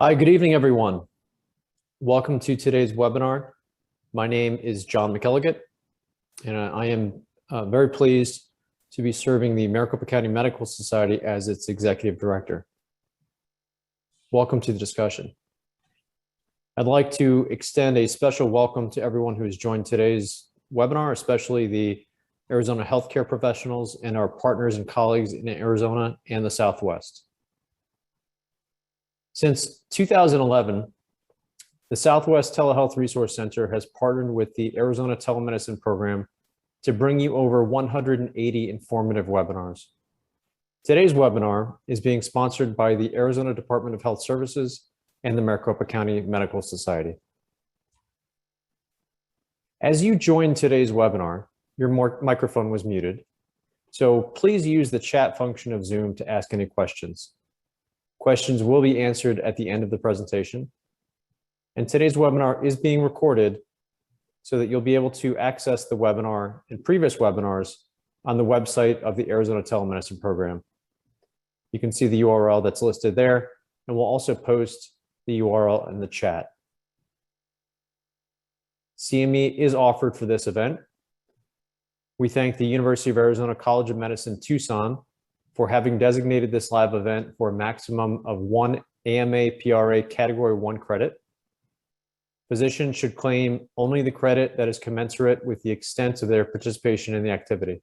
Hi, good evening, everyone. Welcome to today's webinar. My name is John McElligott, and I am very pleased to be serving the Maricopa County Medical Society as its Executive Director. Welcome to the discussion. I'd like to extend a special welcome to everyone who has joined today's webinar, especially the Arizona healthcare professionals and our partners and colleagues in Arizona and the Southwest. Since 2011, the Southwest Telehealth Resource Center has partnered with the Arizona Telemedicine Program to bring you over 180 informative webinars. Today's webinar is being sponsored by the Arizona Department of Health Services and the Maricopa County Medical Society. As you joined today's webinar, your microphone was muted, so please use the chat function of Zoom to ask any questions. Questions will be answered at the end of the presentation. And today's webinar is being recorded so that you'll be able to access the webinar and previous webinars on the website of the Arizona Telemedicine Program. You can see the URL that's listed there, and we'll also post the URL in the chat. CME is offered for this event. We thank the University of Arizona College of Medicine, Tucson, for having designated this live event for a maximum of 1 AMA PRA Category 1 credit. Physicians should claim only the credit that is commensurate with the extent of their participation in the activity.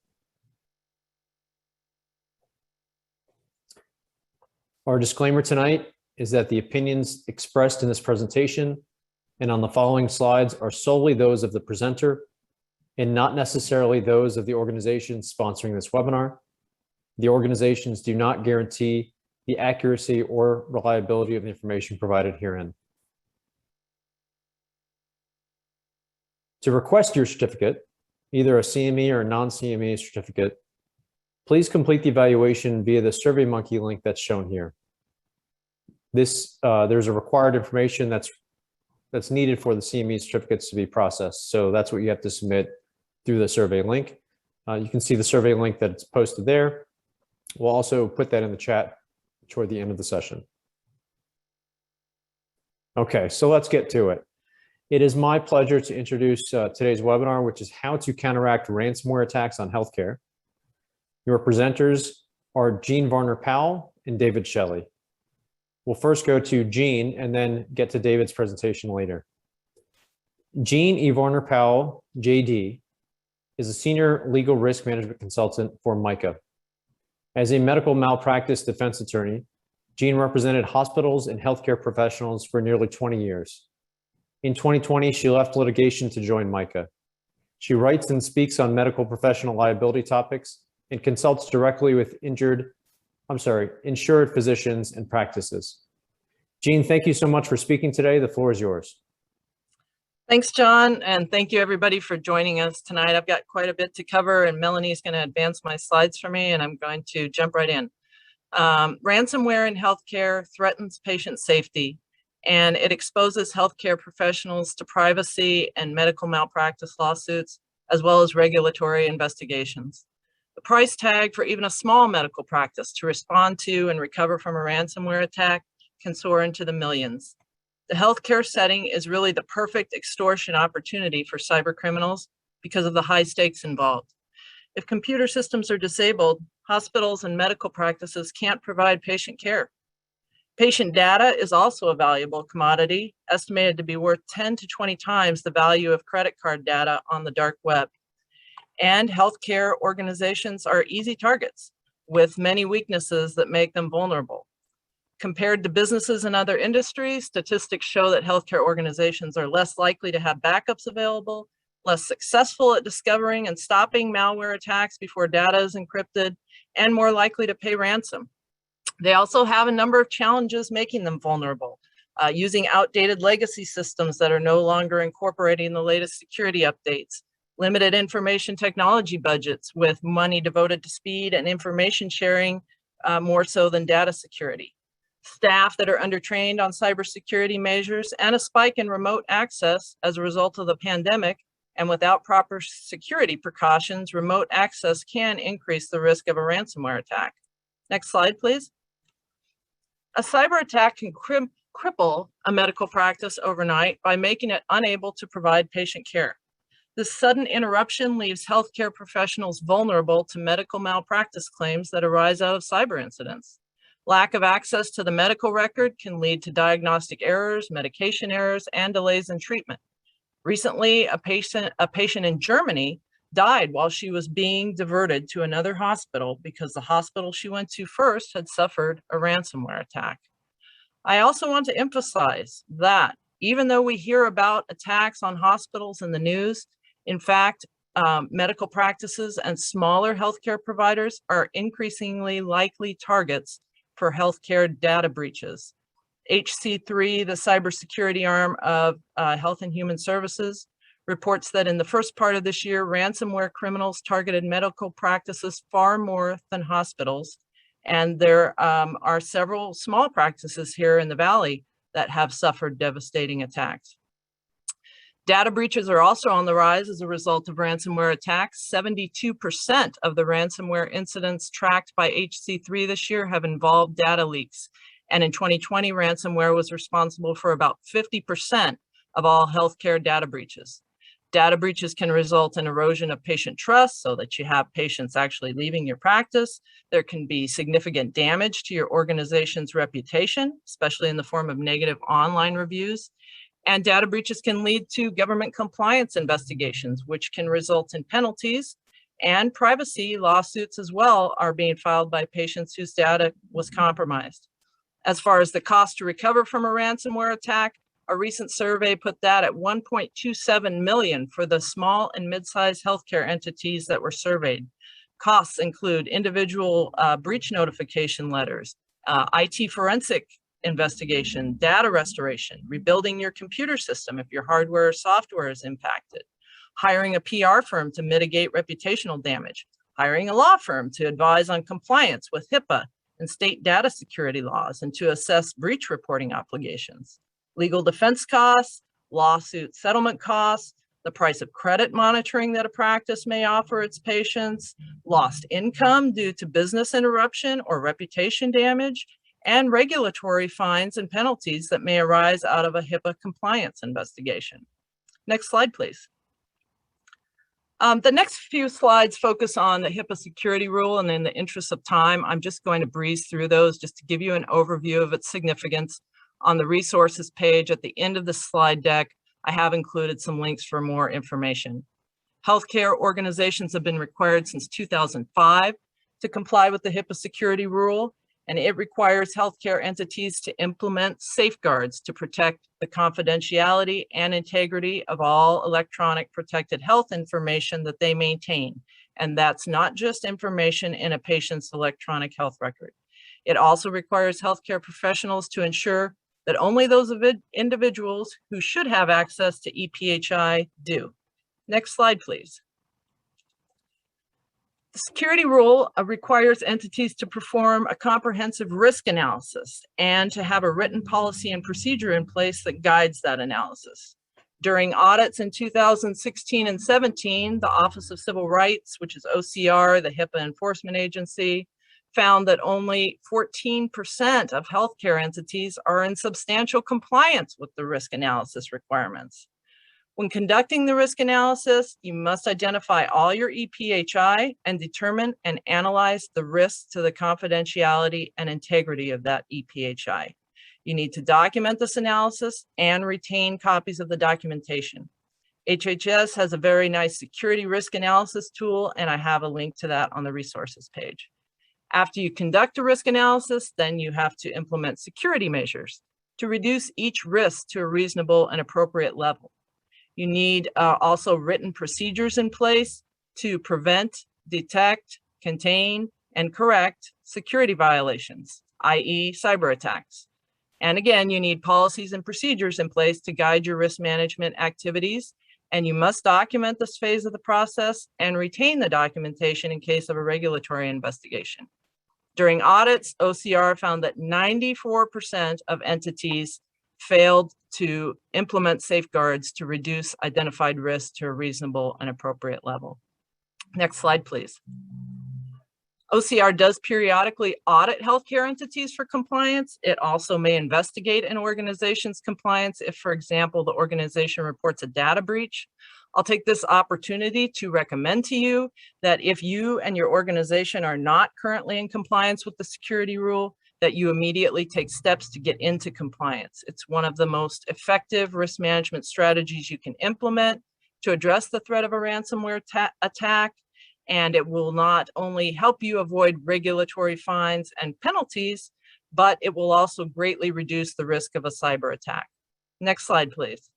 Our disclaimer tonight is that the opinions expressed in this presentation and on the following slides are solely those of the presenter and not necessarily those of the organizations sponsoring this webinar. The organizations do not guarantee the accuracy or reliability of the information provided herein. To request your certificate, either a CME or a non-CME certificate, please complete the evaluation via the SurveyMonkey link that's shown here. There's a required information that's needed for the CME certificates to be processed. So that's what you have to submit through the survey link. You can see the survey link that's posted there. We'll also put that in the chat toward the end of the session. Okay, so let's get to it. It is my pleasure to introduce today's webinar, which is how to counteract ransomware attacks on healthcare. Your presenters are Jean Varner-Powell and David Shelley. We'll first go to Jean and then get to David's presentation later. Jean E. Varner-Powell, JD, is a senior legal risk management consultant for MICA. As a medical malpractice defense attorney, Jean represented hospitals and healthcare professionals for nearly 20 years. In 2020, she left litigation to join MICA. She writes and speaks on medical professional liability topics and consults directly with insured physicians and practices. Jean, thank you so much for speaking today. The floor is yours. Thanks, John, and thank you everybody for joining us tonight. I've got quite a bit to cover, and Melanie's going to advance my slides for me, and I'm going to jump right in. Ransomware in healthcare threatens patient safety, and it exposes healthcare professionals to privacy and medical malpractice lawsuits, as well as regulatory investigations. The price tag for even a small medical practice to respond to and recover from a ransomware attack can soar into the millions. The healthcare setting is really the perfect extortion opportunity for cyber criminals because of the high stakes involved. If computer systems are disabled, hospitals and medical practices can't provide patient care. Patient data is also a valuable commodity, estimated to be worth 10 to 20 times the value of credit card data on the dark web. And healthcare organizations are easy targets with many weaknesses that make them vulnerable. Compared to businesses in other industries, statistics show that healthcare organizations are less likely to have backups available, less successful at discovering and stopping malware attacks before data is encrypted, and more likely to pay ransom. They also have a number of challenges making them vulnerable, using outdated legacy systems that are no longer incorporating the latest security updates, limited information technology budgets with money devoted to speed and information sharing more so than data security, staff that are undertrained on cybersecurity measures, and a spike in remote access as a result of the pandemic. And without proper security precautions, remote access can increase the risk of a ransomware attack. Next slide, please. A cyber attack can cripple a medical practice overnight by making it unable to provide patient care. This sudden interruption leaves healthcare professionals vulnerable to medical malpractice claims that arise out of cyber incidents. Lack of access to the medical record can lead to diagnostic errors, medication errors, and delays in treatment. Recently, a patient in Germany died while she was being diverted to another hospital because the hospital she went to first had suffered a ransomware attack. I also want to emphasize that even though we hear about attacks on hospitals in the news, in fact, medical practices and smaller healthcare providers are increasingly likely targets for healthcare data breaches. HC3, the cybersecurity arm of Health and Human Services, reports that in the first part of this year, ransomware criminals targeted medical practices far more than hospitals. And there are several small practices here in the Valley that have suffered devastating attacks. Data breaches are also on the rise as a result of ransomware attacks. 72% of the ransomware incidents tracked by HC3 this year have involved data leaks. And in 2020, ransomware was responsible for about 50% of all healthcare data breaches. Data breaches can result in erosion of patient trust so that you have patients actually leaving your practice. There can be significant damage to your organization's reputation, especially in the form of negative online reviews. And data breaches can lead to government compliance investigations, which can result in penalties, and privacy lawsuits as well are being filed by patients whose data was compromised. As far as the cost to recover from a ransomware attack, a recent survey put that at $1.27 million for the small and mid-sized healthcare entities that were surveyed. Costs include individual breach notification letters, IT forensic investigation, data restoration, rebuilding your computer system if your hardware or software is impacted, hiring a PR firm to mitigate reputational damage, hiring a law firm to advise on compliance with HIPAA and state data security laws and to assess breach reporting obligations, legal defense costs, lawsuit settlement costs, the price of credit monitoring that a practice may offer its patients, lost income due to business interruption or reputation damage, and regulatory fines and penalties that may arise out of a HIPAA compliance investigation. Next slide, please. The next few slides focus on the HIPAA security rule, and in the interest of time, I'm just going to breeze through those just to give you an overview of its significance. On the resources page at the end of the slide deck, I have included some links for more information. Healthcare organizations have been required since 2005 to comply with the HIPAA security rule, and it requires healthcare entities to implement safeguards to protect the confidentiality and integrity of all electronic protected health information that they maintain. And that's not just information in a patient's electronic health record. It also requires healthcare professionals to ensure that only those individuals who should have access to EPHI do. Next slide, please. The security rule requires entities to perform a comprehensive risk analysis and to have a written policy and procedure in place that guides that analysis. During audits in 2016 and 17, the Office of Civil Rights, which is OCR, the HIPAA enforcement agency, found that only 14% of healthcare entities are in substantial compliance with the risk analysis requirements. When conducting the risk analysis, you must identify all your EPHI and determine and analyze the risks to the confidentiality and integrity of that EPHI. You need to document this analysis and retain copies of the documentation. HHS has a very nice security risk analysis tool, and I have a link to that on the resources page. After you conduct a risk analysis, then you have to implement security measures to reduce each risk to a reasonable and appropriate level. You need also written procedures in place to prevent, detect, contain, and correct security violations, i.e. cyber attacks. And again, you need policies and procedures in place to guide your risk management activities, and you must document this phase of the process and retain the documentation in case of a regulatory investigation. During audits, OCR found that 94% of entities failed to implement safeguards to reduce identified risks to a reasonable and appropriate level. Next slide, please. OCR does periodically audit healthcare entities for compliance. It also may investigate an organization's compliance if, for example, the organization reports a data breach. I'll take this opportunity to recommend to you that if you and your organization are not currently in compliance with the security rule, that you immediately take steps to get into compliance. It's one of the most effective risk management strategies you can implement to address the threat of a ransomware attack. And it will not only help you avoid regulatory fines and penalties, but it will also greatly reduce the risk of a cyber attack. Next slide, please.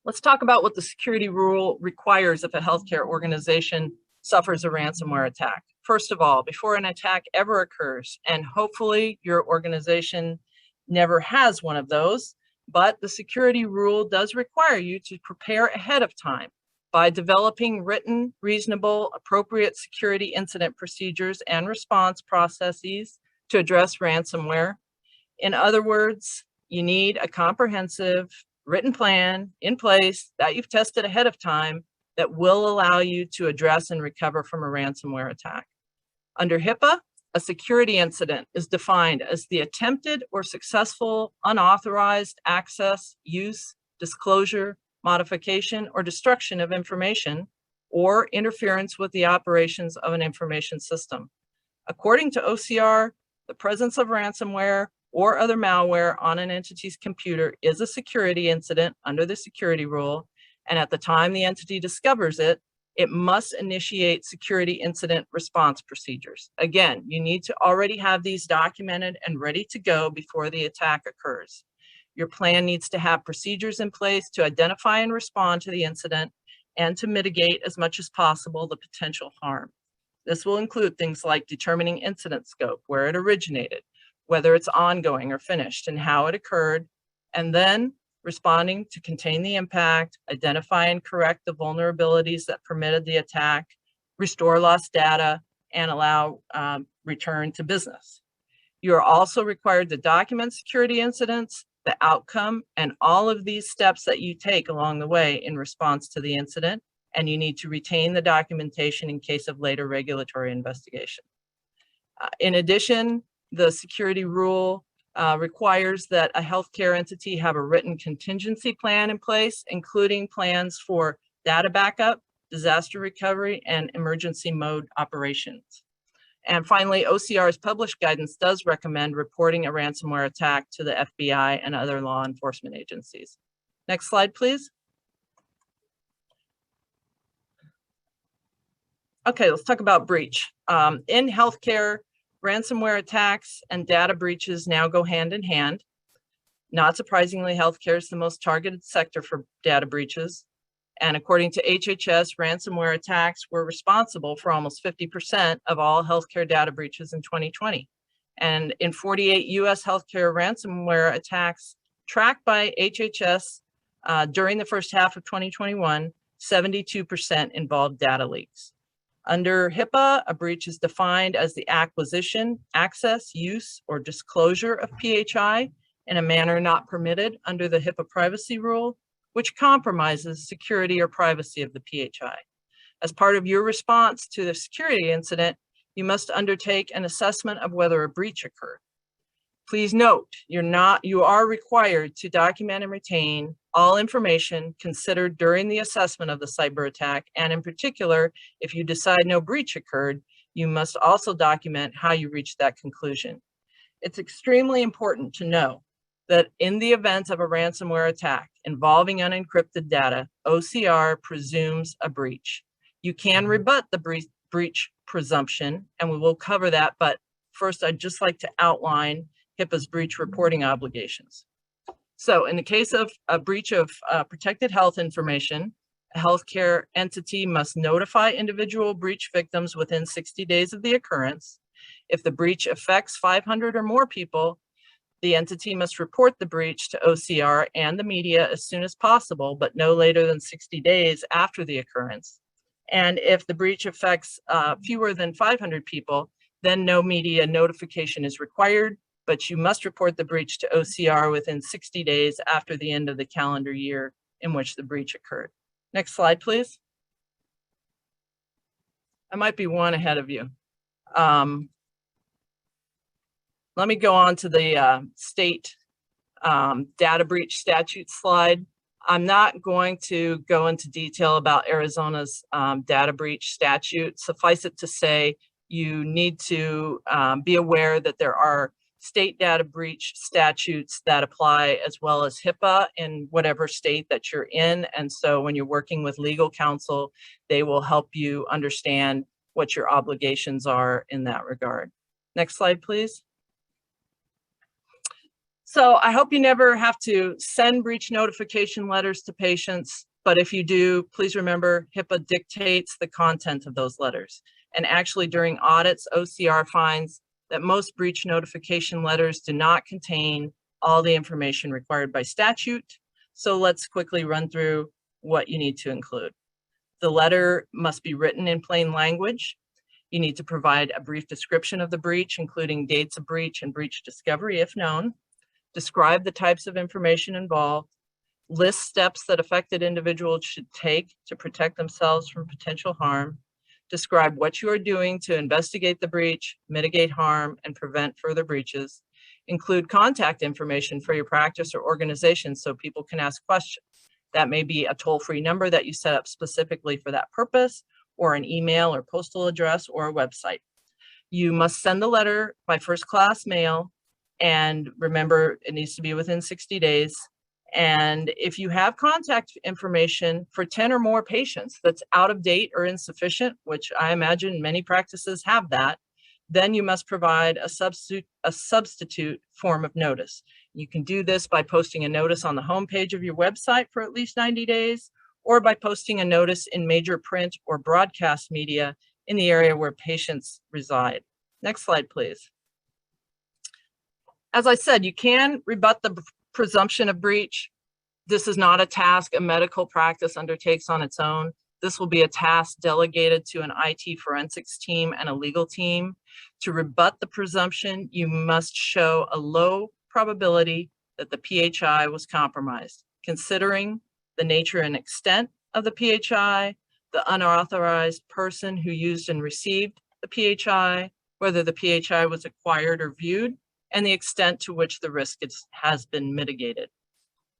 Let's talk about what the security rule requires if a healthcare organization suffers a ransomware attack. First of all, before an attack ever occurs, and hopefully your organization never has one of those, but the security rule does require you to prepare ahead of time by developing written, reasonable, appropriate security incident procedures and response processes to address ransomware. In other words, you need a comprehensive written plan in place that you've tested ahead of time that will allow you to address and recover from a ransomware attack. Under HIPAA, a security incident is defined as the attempted or successful unauthorized access, use, disclosure, modification, or destruction of information, or interference with the operations of an information system. According to OCR, the presence of ransomware or other malware on an entity's computer is a security incident under the security rule, and at the time the entity discovers it, it must initiate security incident response procedures. Again, you need to already have these documented and ready to go before the attack occurs. Your plan needs to have procedures in place to identify and respond to the incident and to mitigate as much as possible the potential harm. This will include things like determining incident scope, where it originated, whether it's ongoing or finished, and how it occurred, and then responding to contain the impact, identify and correct the vulnerabilities that permitted the attack, restore lost data, and allow return to business. You are also required to document security incidents, the outcome, and all of these steps that you take along the way in response to the incident, and you need to retain the documentation in case of later regulatory investigation. In addition, the security rule requires that a healthcare entity have a written contingency plan in place, including plans for data backup, disaster recovery, and emergency mode operations. And finally, OCR's published guidance does recommend reporting a ransomware attack to the FBI and other law enforcement agencies. Next slide, please. Okay, let's talk about breach. In healthcare, ransomware attacks and data breaches now go hand in hand. Not surprisingly, healthcare is the most targeted sector for data breaches. And according to HHS, ransomware attacks were responsible for almost 50% of all healthcare data breaches in 2020. And in 48 US healthcare ransomware attacks tracked by HHS during the first half of 2021, 72% involved data leaks. Under HIPAA, a breach is defined as the acquisition, access, use, or disclosure of PHI in a manner not permitted under the HIPAA privacy rule, which compromises security or privacy of the PHI. As part of your response to the security incident, you must undertake an assessment of whether a breach occurred. Please note, you are required to document and retain all information considered during the assessment of the cyber attack, and in particular, if you decide no breach occurred, you must also document how you reached that conclusion. It's extremely important to know that in the event of a ransomware attack involving unencrypted data, OCR presumes a breach. You can rebut the breach presumption, and we will cover that, but first I'd just like to outline HIPAA's breach reporting obligations. So in the case of a breach of protected health information, a healthcare entity must notify individual breach victims within 60 days of the occurrence. If the breach affects 500 or more people, the entity must report the breach to OCR and the media as soon as possible, but no later than 60 days after the occurrence. And if the breach affects fewer than 500 people, then no media notification is required, but you must report the breach to OCR within 60 days after the end of the calendar year in which the breach occurred. Next slide, please. I might be one ahead of you. Let me go on to the state data breach statute slide. I'm not going to go into detail about Arizona's data breach statute. Suffice it to say, you need to be aware that there are state data breach statutes that apply, as well as HIPAA in whatever state that you're in. And so when you're working with legal counsel, they will help you understand what your obligations are in that regard. Next slide, please. So I hope you never have to send breach notification letters to patients, but if you do, please remember HIPAA dictates the content of those letters. And actually during audits, OCR finds that most breach notification letters do not contain all the information required by statute. So let's quickly run through what you need to include. The letter must be written in plain language. You need to provide a brief description of the breach, including dates of breach and breach discovery if known. Describe the types of information involved, list steps that affected individuals should take to protect themselves from potential harm, describe what you are doing to investigate the breach, mitigate harm, and prevent further breaches, include contact information for your practice or organization so people can ask questions. That may be a toll-free number that you set up specifically for that purpose, or an email or postal address or a website. You must send the letter by first-class mail. And remember, it needs to be within 60 days. And if you have contact information for 10 or more patients that's out of date or insufficient, which I imagine many practices have that, then you must provide a substitute form of notice. You can do this by posting a notice on the homepage of your website for at least 90 days, or by posting a notice in major print or broadcast media in the area where patients reside. Next slide, please. As I said, you can rebut the presumption of breach. This is not a task a medical practice undertakes on its own. This will be a task delegated to an IT forensics team and a legal team. To rebut the presumption, you must show a low probability that the PHI was compromised, considering the nature and extent of the PHI, the unauthorized person who used and received the PHI, whether the PHI was acquired or viewed, and the extent to which the risk has been mitigated.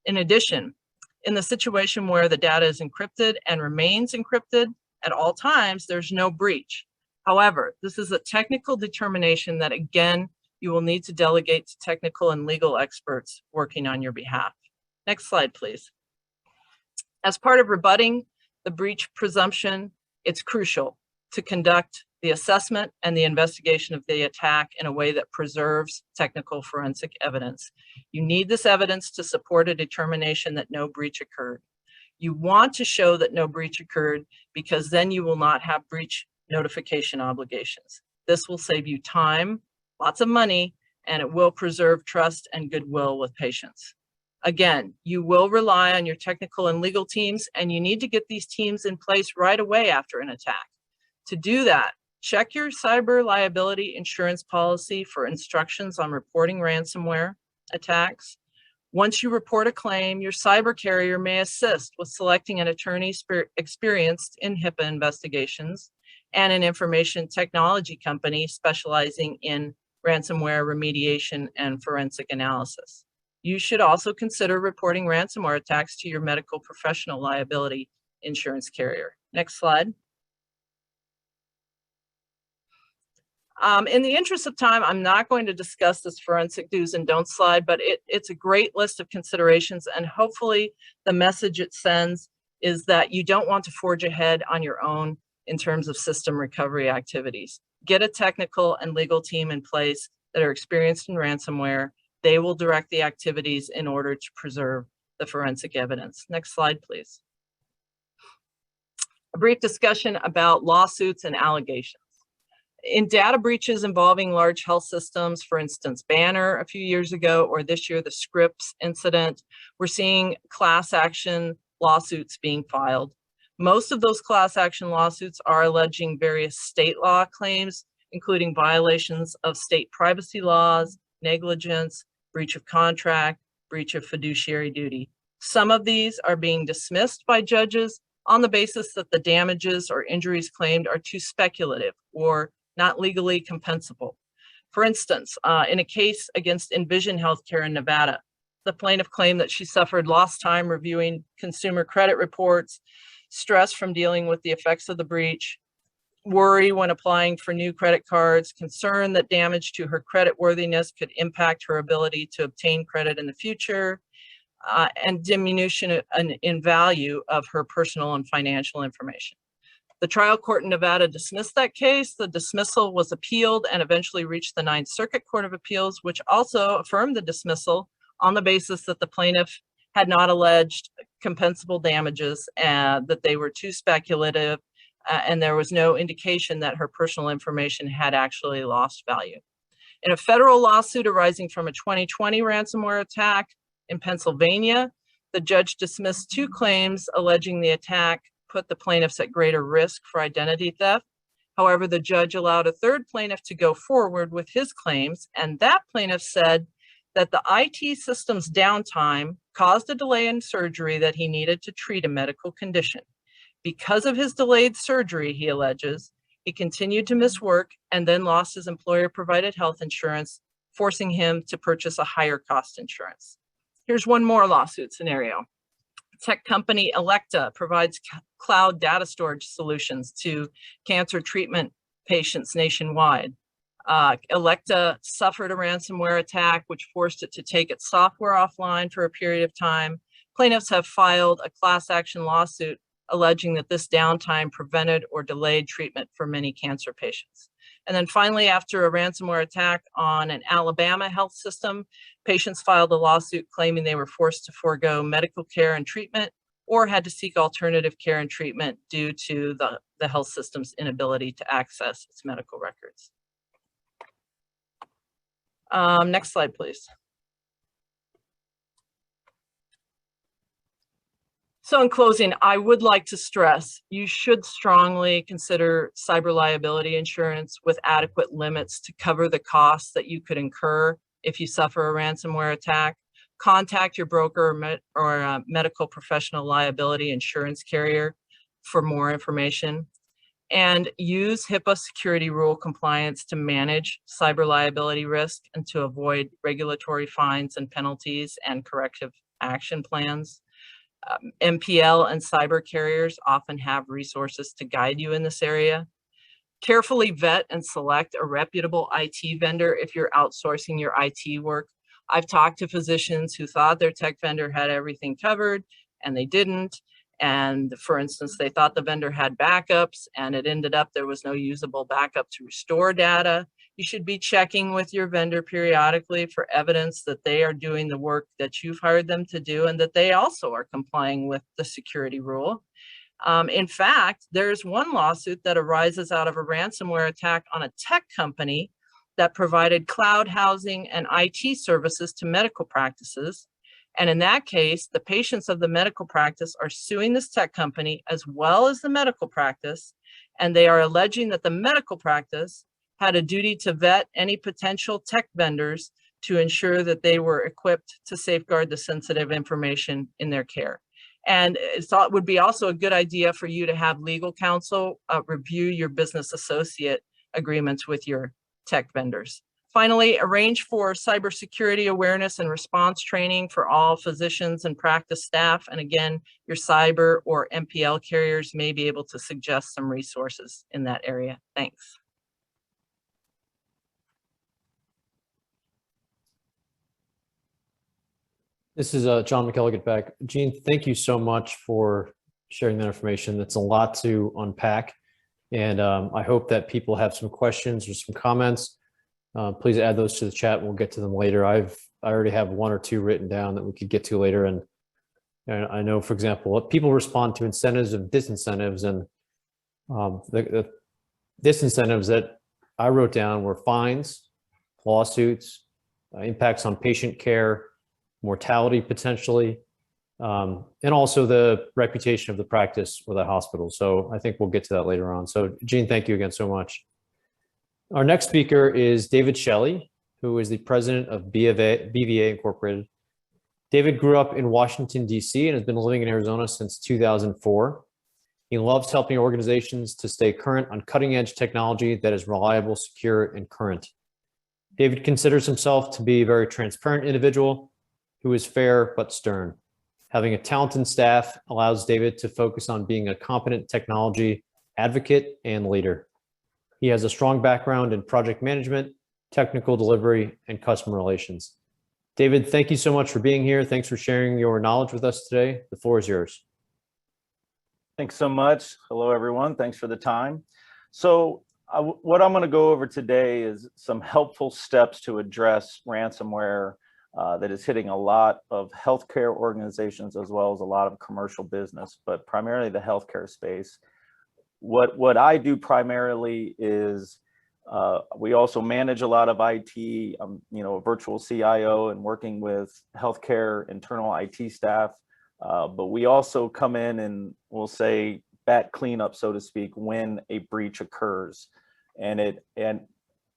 In addition, in the situation where the data is encrypted and remains encrypted at all times, there's no breach. However, this is a technical determination that, again, you will need to delegate to technical and legal experts working on your behalf. Next slide, please. As part of rebutting the breach presumption, it's crucial to conduct the assessment and the investigation of the attack in a way that preserves technical forensic evidence. You need this evidence to support a determination that no breach occurred. You want to show that no breach occurred because then you will not have breach notification obligations. This will save you time, lots of money, and it will preserve trust and goodwill with patients. Again, you will rely on your technical and legal teams, and you need to get these teams in place right away after an attack. To do that, check your cyber liability insurance policy for instructions on reporting ransomware attacks. Once you report a claim, your cyber carrier may assist with selecting an attorney experienced in HIPAA investigations and an information technology company specializing in ransomware remediation and forensic analysis. You should also consider reporting ransomware attacks to your medical professional liability insurance carrier. Next slide. In the interest of time, I'm not going to discuss this forensic do's and don'ts slide, but it's a great list of considerations, and hopefully the message it sends is that you don't want to forge ahead on your own in terms of system recovery activities. Get a technical and legal team in place that are experienced in ransomware. They will direct the activities in order to preserve the forensic evidence. Next slide, please. A brief discussion about lawsuits and allegations. In data breaches involving large health systems, for instance, Banner a few years ago, or this year, the Scripps incident, we're seeing class action lawsuits being filed. Most of those class action lawsuits are alleging various state law claims, including violations of state privacy laws, negligence, breach of contract, breach of fiduciary duty. Some of these are being dismissed by judges on the basis that the damages or injuries claimed are too speculative or not legally compensable. For instance, in a case against Envision Healthcare in Nevada, the plaintiff claimed that she suffered lost time reviewing consumer credit reports, stress from dealing with the effects of the breach, worry when applying for new credit cards, concern that damage to her credit worthiness could impact her ability to obtain credit in the future, and diminution in value of her personal and financial information. The trial court in Nevada dismissed that case. The dismissal was appealed and eventually reached the Ninth Circuit Court of Appeals, which also affirmed the dismissal on the basis that the plaintiff had not alleged compensable damages and that they were too speculative, and there was no indication that her personal information had actually lost value. In a federal lawsuit arising from a 2020 ransomware attack in Pennsylvania, the judge dismissed 2 claims alleging the attack put the plaintiffs at greater risk for identity theft. However, the judge allowed a 3rd plaintiff to go forward with his claims, and that plaintiff said that the IT system's downtime caused a delay in surgery that he needed to treat a medical condition. Because of his delayed surgery, he alleges, he continued to miss work and then lost his employer-provided health insurance, forcing him to purchase a higher cost insurance. Here's one more lawsuit scenario. Tech company Electa provides cloud data storage solutions to cancer treatment patients nationwide. Electa suffered a ransomware attack, which forced it to take its software offline for a period of time. Plaintiffs have filed a class action lawsuit alleging that this downtime prevented or delayed treatment for many cancer patients. And then finally, after a ransomware attack on an Alabama health system, patients filed a lawsuit claiming they were forced to forego medical care and treatment or had to seek alternative care and treatment due to the health system's inability to access its medical records. Next slide, please. So in closing, I would like to stress, you should strongly consider cyber liability insurance with adequate limits to cover the costs that you could incur if you suffer a ransomware attack. Contact your broker or medical professional liability insurance carrier for more information. And use HIPAA security rule compliance to manage cyber liability risk and to avoid regulatory fines and penalties and corrective action plans. MPL and cyber carriers often have resources to guide you in this area. Carefully vet and select a reputable IT vendor if you're outsourcing your IT work. I've talked to physicians who thought their tech vendor had everything covered and they didn't. And for instance, they thought the vendor had backups and it ended up there was no usable backup to restore data. You should be checking with your vendor periodically for evidence that they are doing the work that you've hired them to do and that they also are complying with the security rule. In fact, there's one lawsuit that arises out of a ransomware attack on a tech company that provided cloud housing and IT services to medical practices. And in that case, the patients of the medical practice are suing this tech company as well as the medical practice, and they are alleging that the medical practice had a duty to vet any potential tech vendors to ensure that they were equipped to safeguard the sensitive information in their care. And it would be also a good idea for you to have legal counsel review your business associate agreements with your tech vendors. Finally, arrange for cybersecurity awareness and response training for all physicians and practice staff. And again, your cyber or MPL carriers may be able to suggest some resources in that area. Thanks. This is John McKelligot back. Jean, thank you so much for sharing that information. That's a lot to unpack. And I hope that people have some questions or some comments. Please add those to the chat. We'll get to them later. I already have 1 or 2 written down that we could get to later. And I know, for example, people respond to incentives and disincentives. And the disincentives that I wrote down were fines, lawsuits, impacts on patient care, mortality potentially, and also the reputation of the practice or the hospital. So I think we'll get to that later on. So Jean, thank you again so much. Our next speaker is David Shelley, who is the president of BVA Incorporated. David grew up in Washington, D.C. and has been living in Arizona since 2004. He loves helping organizations to stay current on cutting-edge technology that is reliable, secure, and current. David considers himself to be a very transparent individual who is fair but stern. Having a talented staff allows David to focus on being a competent technology advocate and leader. He has a strong background in project management, technical delivery, and customer relations. David, thank you so much for being here. Thanks for sharing your knowledge with us today. The floor is yours. Thanks so much. Hello, everyone. Thanks for the time. So what I'm going to go over today is some helpful steps to address ransomware that is hitting a lot of healthcare organizations as well as a lot of commercial business, but primarily the healthcare space. What I do primarily is we also manage a lot of IT. I'm, a virtual CIO and working with healthcare internal IT staff, but we also come in and we'll say bat cleanup, so to speak, when a breach occurs. And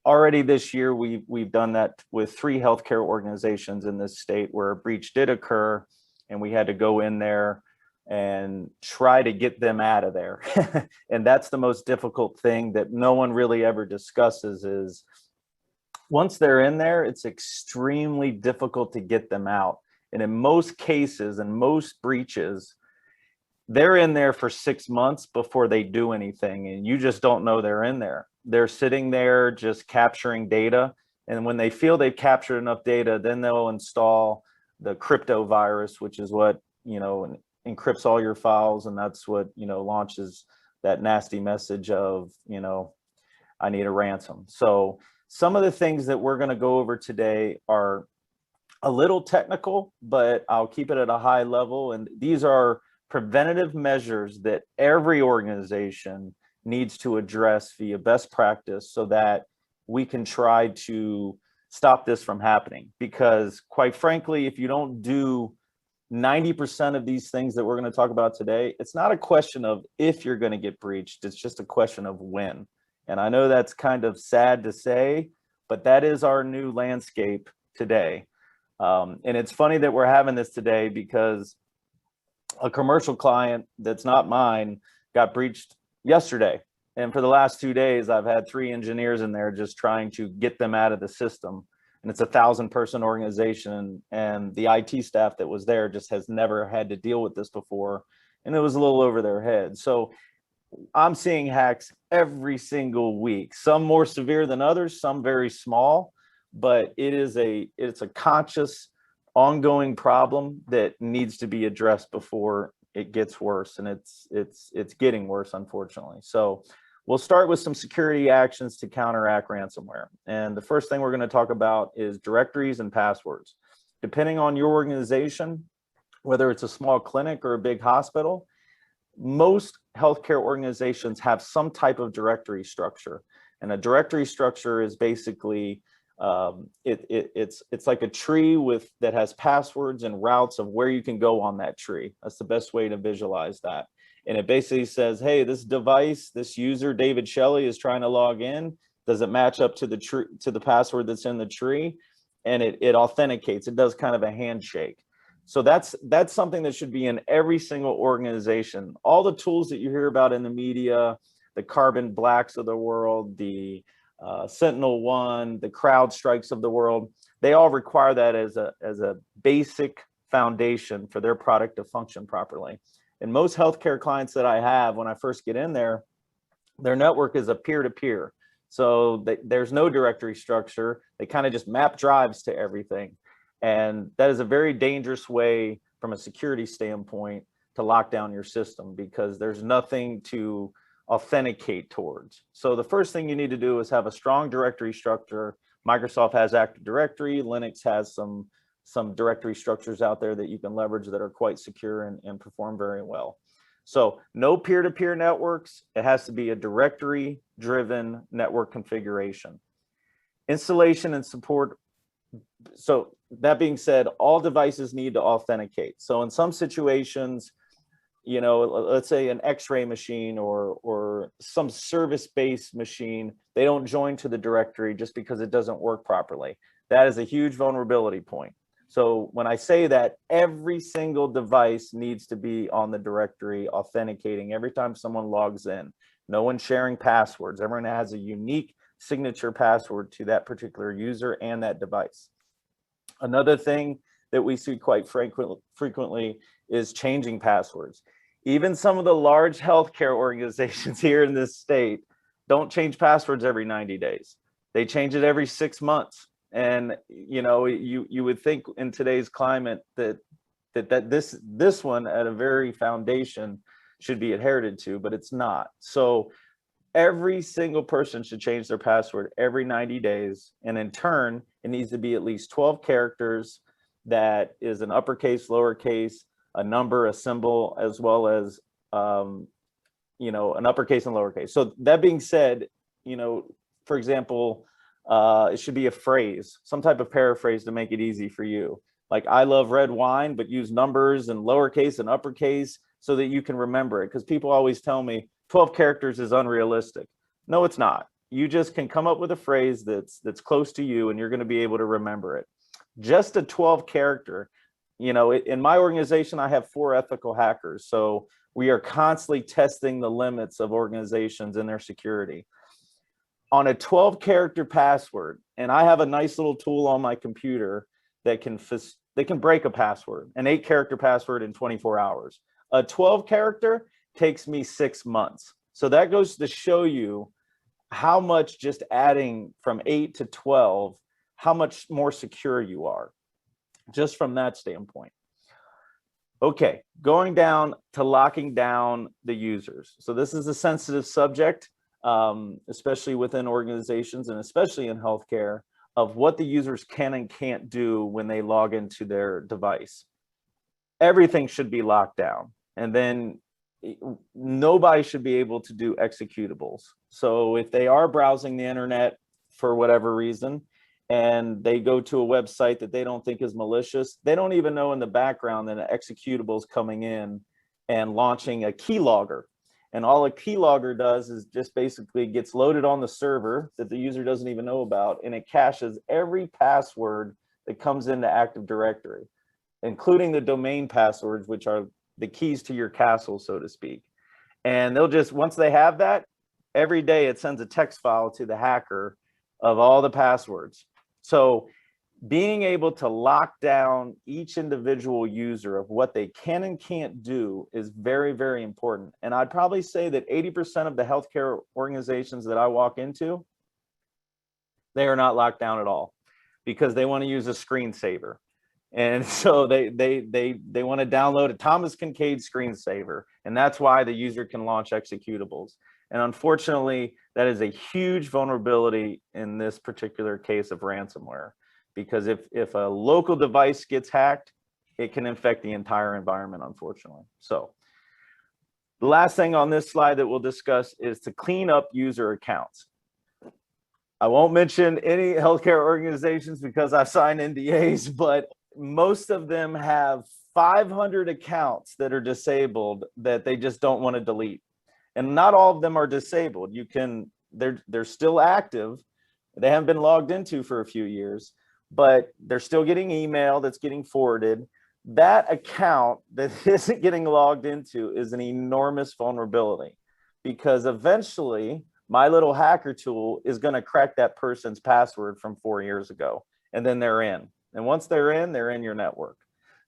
already this year we've done that with 3 healthcare organizations in this state where a breach did occur, and we had to go in there and try to get them out of there. And that's the most difficult thing that no one really ever discusses is once they're in there, it's extremely difficult to get them out. And in most cases and most breaches, they're in there for 6 months before they do anything, and you just don't know they're in there. They're sitting there just capturing data, and when they feel they've captured enough data, then they'll install the crypto virus, which is what encrypts all your files, and that's what launches that nasty message of I need a ransom. So some of the things that we're going to go over today are a little technical, but I'll keep it at a high level, and these are preventative measures that every organization needs to address via best practice so that we can try to stop this from happening. Because quite frankly, if you don't do 90% of these things that we're going to talk about today, it's not a question of if you're going to get breached, it's just a question of when. And I know that's kind of sad to say, but that is our new landscape today. And it's funny that we're having this today because a commercial client that's not mine got breached yesterday. And for the last 2 days, I've had 3 engineers in there just trying to get them out of the system. And it's a 1,000-person organization, and the IT staff that was there just has never had to deal with this before. And it was a little over their head. So I'm seeing hacks every single week, some more severe than others, some very small, but it's a conscious ongoing problem that needs to be addressed before it gets worse, and it's getting worse, unfortunately. So we'll start with some security actions to counteract ransomware. And the first thing we're going to talk about is directories and passwords. Depending on your organization, whether it's a small clinic or a big hospital, most healthcare organizations have some type of directory structure. And a directory structure is basically it's like a tree that has passwords and routes of where you can go on that tree. That's the best way to visualize that. And it basically says, hey, this device, this user, David Shelley, is trying to log in. Does it match up to the password that's in the tree? And it authenticates. It does kind of a handshake. So that's something that should be in every single organization. All the tools that you hear about in the media, the Carbon Blacks of the world, the Sentinel-1, the CrowdStrikes of the world, they all require that as a basic foundation for their product to function properly. And most healthcare clients that I have, when I first get in there, their network is a peer-to-peer. So there's no directory structure. They kind of just map drives to everything. And that is a very dangerous way from a security standpoint to lock down your system because there's nothing to authenticate towards. So the first thing you need to do is have a strong directory structure. Microsoft has Active Directory. Linux has some directory structures out there that you can leverage that are quite secure and perform very well. So no peer-to-peer networks. It has to be a directory-driven network configuration. Installation and support. So that being said, all devices need to authenticate. So in some situations, let's say an X-ray machine or some service-based machine, they don't join to the directory just because it doesn't work properly. That is a huge vulnerability point. So when I say that, every single device needs to be on the directory authenticating every time someone logs in. No one sharing passwords. Everyone has a unique signature password to that particular user and that device. Another thing that we see quite frequently is changing passwords. Even some of the large healthcare organizations here in this state don't change passwords every 90 days. They change it every 6 months. And you would think in today's climate that this one at a very foundation should be adhered to, but it's not. So every single person should change their password every 90 days. And in turn, it needs to be at least 12 characters that is an uppercase, lowercase, a number, a symbol, as well as, an uppercase and lowercase. So that being said, for example, it should be a phrase, some type of paraphrase to make it easy for you. Like, I love red wine, but use numbers and lowercase and uppercase so that you can remember it. Because people always tell me 12 characters is unrealistic. No, it's not. You just can come up with a phrase that's close to you and you're going to be able to remember it. Just a 12 character, in my organization, I have 4 ethical hackers. So we are constantly testing the limits of organizations and their security. On a 12 character password, and I have a nice little tool on my computer that can break a password, an 8 character password in 24 hours. A 12 character takes me 6 months. So that goes to show you how much just adding from 8 to 12, how much more secure you are, just from that standpoint. Okay, going down to locking down the users. So this is a sensitive subject, especially within organizations and especially in healthcare, of what the users can and can't do when they log into their device. Everything should be locked down. And then nobody should be able to do executables. So if they are browsing the internet for whatever reason, and they go to a website that they don't think is malicious, they don't even know in the background that an executable is coming in and launching a keylogger. And all a keylogger does is just basically gets loaded on the server that the user doesn't even know about, and it caches every password that comes into Active Directory, including the domain passwords, which are the keys to your castle, so to speak. And they'll just, once they have that, every day it sends a text file to the hacker of all the passwords. So being able to lock down each individual user of what they can and can't do is very, very important. And I'd probably say that 80% of the healthcare organizations that I walk into, they are not locked down at all because they want to use a screensaver. And so they want to download a Thomas Kincaid screensaver, and that's why the user can launch executables. And unfortunately, that is a huge vulnerability in this particular case of ransomware, because if a local device gets hacked, it can infect the entire environment, unfortunately. So the last thing on this slide that we'll discuss is to clean up user accounts. I won't mention any healthcare organizations because I've signed NDAs, but most of them have 500 accounts that are disabled that they just don't want to delete. And not all of them are disabled. They're still active. They haven't been logged into for a few years, but they're still getting email that's getting forwarded. That account that isn't getting logged into is an enormous vulnerability, because eventually my little hacker tool is going to crack that person's password from 4 years ago, and then they're in. And once they're in your network.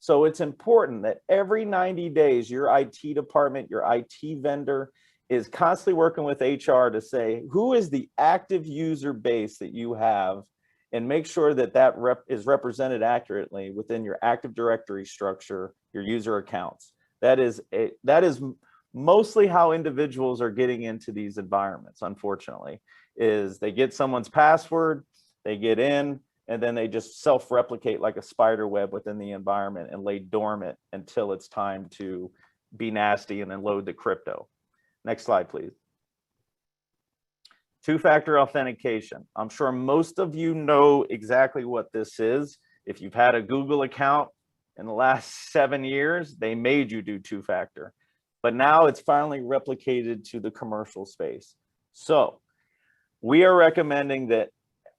So it's important that every 90 days, your IT department, your IT vendor is constantly working with HR to say, who is the active user base that you have, and make sure that that is represented accurately within your Active Directory structure, your user accounts. That is mostly how individuals are getting into these environments, unfortunately, is they get someone's password, they get in, and then they just self-replicate like a spider web within the environment and lay dormant until it's time to be nasty and then load the crypto. Next slide, please. Two-factor authentication. I'm sure most of you know exactly what this is. If you've had a Google account in the last 7 years, they made you do two-factor. But now it's finally replicated to the commercial space. So we are recommending that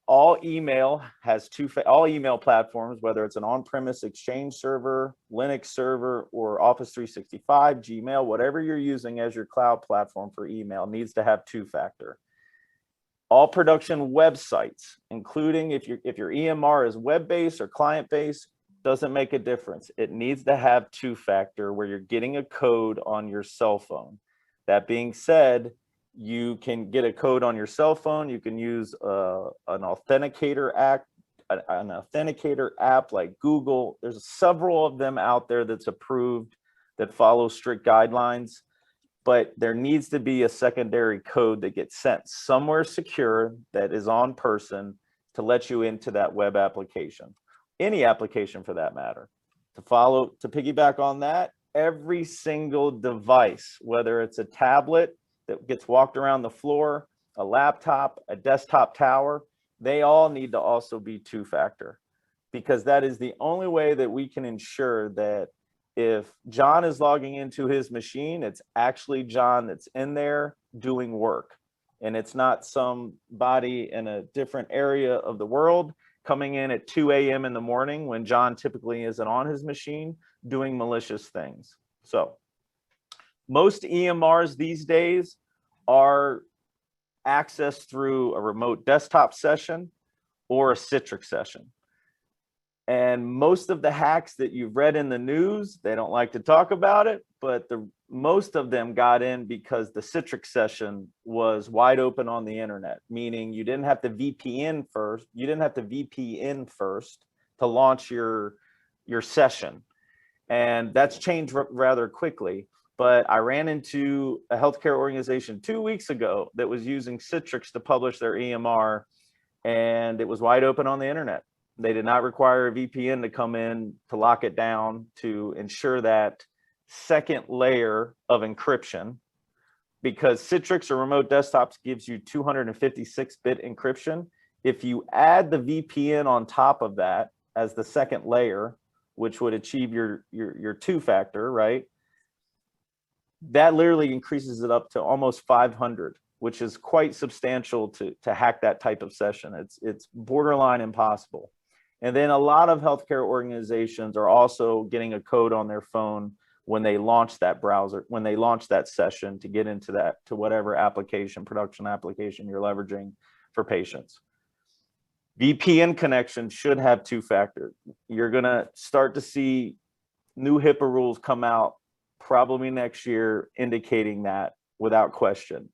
all email has all email platforms, whether it's an on-premise Exchange server, Linux server, or Office 365, Gmail, whatever you're using as your cloud platform for email, needs to have two-factor. All production websites, including if your EMR is web-based or client-based, doesn't make a difference. It needs to have two-factor where you're getting a code on your cell phone. That being said, you can get a code on your cell phone. You can use an authenticator app like Google. There's several of them out there that's approved that follow strict guidelines, but there needs to be a secondary code that gets sent somewhere secure that is on person to let you into that web application, any application for that matter. To piggyback on that, every single device, whether it's a tablet that gets walked around the floor, a laptop, a desktop tower, they all need to also be two-factor, because that is the only way that we can ensure that if John is logging into his machine, it's actually John that's in there doing work. And it's not somebody in a different area of the world coming in at 2 a.m. in the morning when John typically isn't on his machine doing malicious things. So most EMRs these days are accessed through a remote desktop session or a Citrix session. And most of the hacks that you've read in the news, they don't like to talk about it, but most of them got in because the Citrix session was wide open on the internet, meaning you didn't have to VPN first. You didn't have to VPN first to launch your session. And that's changed rather quickly. But I ran into a healthcare organization 2 weeks ago that was using Citrix to publish their EMR, and it was wide open on the internet. They did not require a VPN to come in to lock it down to ensure that second layer of encryption, because Citrix or remote desktops gives you 256-bit encryption. If you add the VPN on top of that as the second layer, which would achieve your two-factor, right? That literally increases it up to almost 500, which is quite substantial to hack that type of session. It's borderline impossible. And then a lot of healthcare organizations are also getting a code on their phone when they launch that browser, when they launch that session to get into that, to whatever application, production application you're leveraging for patients. VPN connection should have two-factor. You're gonna start to see new HIPAA rules come out probably next year indicating that without question.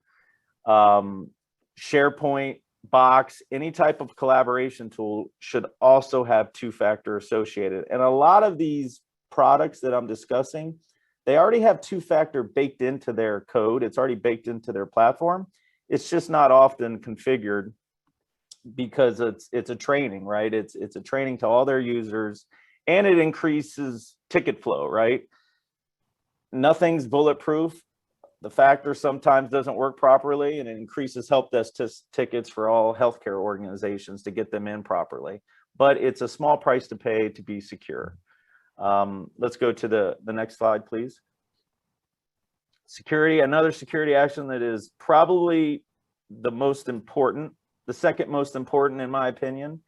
SharePoint, Box, any type of collaboration tool should also have two-factor associated. And a lot of these products that I'm discussing, they already have two-factor baked into their code. It's already baked into their platform. It's just not often configured because it's a training, right? It's a training to all their users, and it increases ticket flow, right? Nothing's bulletproof. The factor sometimes doesn't work properly, and it increases help desk tickets for all healthcare organizations to get them in properly. But it's a small price to pay to be secure. Let's go to the next slide, please. Security, another security action that is probably the most important, the second most important in my opinion,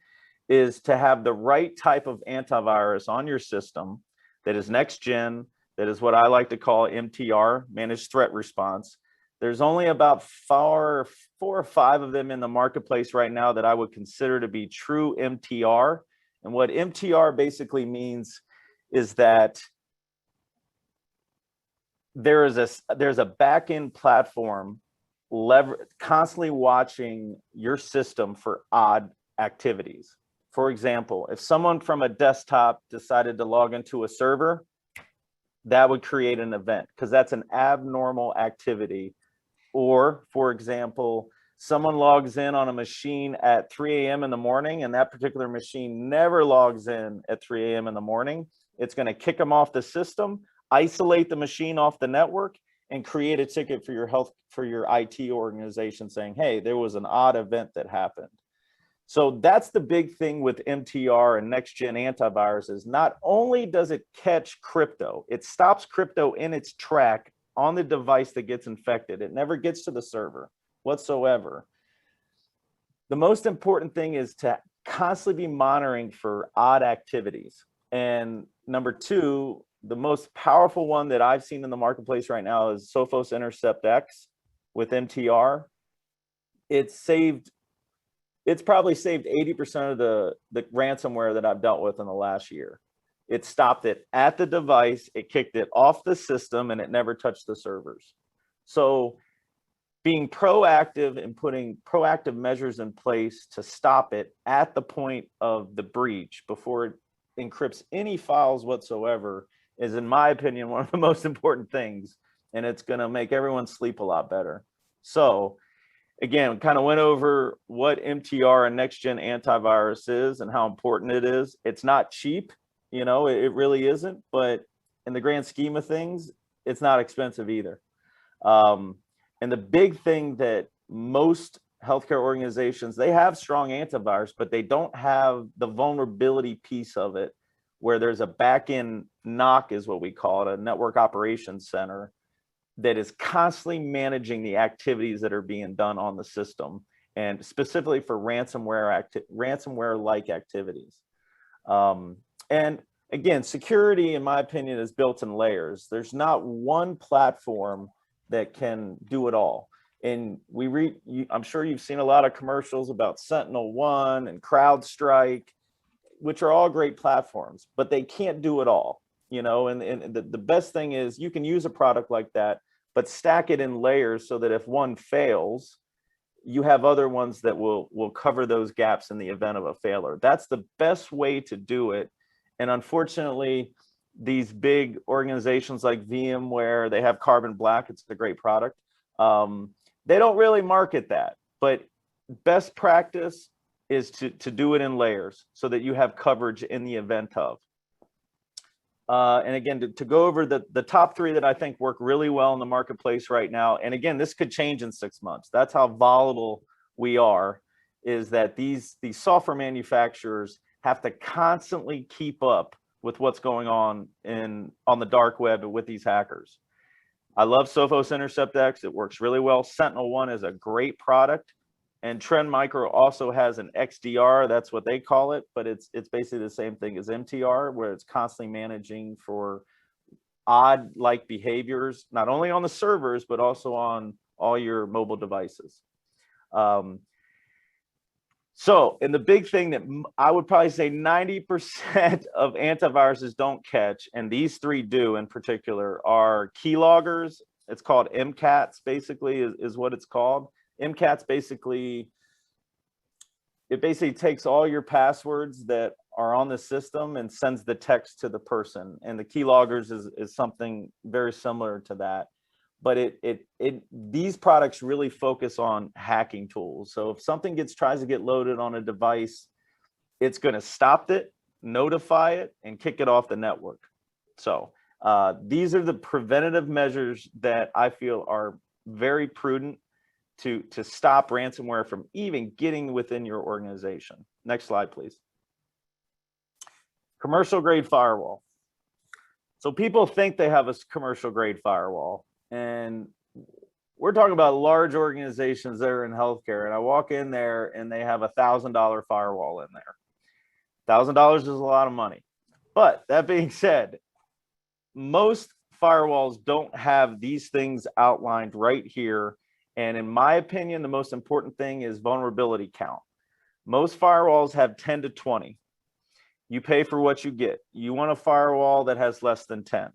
is to have the right type of antivirus on your system that is next gen, that is what I like to call MTR, Managed Threat Response. There's only about four or five of them in the marketplace right now that I would consider to be true MTR. And what MTR basically means is that there's a back-end platform constantly watching your system for odd activities. For example, if someone from a desktop decided to log into a server, that would create an event because that's an abnormal activity. Or, for example, someone logs in on a machine at 3 a.m. in the morning and that particular machine never logs in at 3 a.m. in the morning. It's going to kick them off the system, isolate the machine off the network, and create a ticket for your IT organization saying, hey, there was an odd event that happened. So that's the big thing with MTR and next gen antivirus is not only does it catch crypto, it stops crypto in its track on the device that gets infected. It never gets to the server whatsoever. the most important thing is to constantly be monitoring for odd activities. And number two, the most powerful one that I've seen in the marketplace right now is Sophos Intercept X with MTR. It's probably saved 80% of the ransomware that I've dealt with in the last year. It stopped it at the device, it kicked it off the system, and it never touched the servers. So being proactive and putting proactive measures in place to stop it at the point of the breach before it encrypts any files whatsoever is, in my opinion, one of the most important things, and it's going to make everyone sleep a lot better. So again, kind of went over what MTR and next gen antivirus is and how important it is. It's not cheap, you know, it really isn't, but in the grand scheme of things, it's not expensive either. And the big thing that most healthcare organizations, they have strong antivirus, but they don't have the vulnerability piece of it, where there's a back-end NOC, is what we call it, a network operations center, that is constantly managing the activities that are being done on the system, and specifically for ransomware-like activities. And again, security, in my opinion, is built in layers. There's not one platform that can do it all. And I'm sure you've seen a lot of commercials about SentinelOne and CrowdStrike, which are all great platforms, but they can't do it all, you know. And the best thing is you can use a product like that, but stack it in layers so that if one fails, you have other ones that will cover those gaps in the event of a failure. That's the best way to do it. And unfortunately, these big organizations like VMware, they have Carbon Black, it's a great product. They don't really market that, but best practice is to do it in layers so that you have coverage in the event of. And again, to go over the top three that I think work really well in the marketplace right now, and again, this could change in 6 months. That's how volatile we are, is that these software manufacturers have to constantly keep up with what's going on the dark web with these hackers. I love Sophos Intercept X. It works really well. SentinelOne is a great product. And Trend Micro also has an XDR, that's what they call it, but it's basically the same thing as MTR, where it's constantly managing for odd-like behaviors, not only on the servers, but also on all your mobile devices. So, and the big thing that I would probably say 90% of antiviruses don't catch, and these three do in particular, are keyloggers. It's called MCATs, basically, is what it's called. MCATs basically takes all your passwords that are on the system and sends the text to the person. And the keyloggers is something very similar to that. But these products really focus on hacking tools. So if something tries to get loaded on a device, it's going to stop it, notify it, and kick it off the network. So these are the preventative measures that I feel are very prudent to stop ransomware from even getting within your organization. Next slide, please. Commercial grade firewall. So people think they have a commercial grade firewall, and we're talking about large organizations that are in healthcare, and I walk in there and they have $1,000 firewall in there. $1,000 is a lot of money. But that being said, most firewalls don't have these things outlined right here. And in my opinion, the most important thing is vulnerability count. Most firewalls have 10 to 20. You pay for what you get. You want a firewall that has less than 10.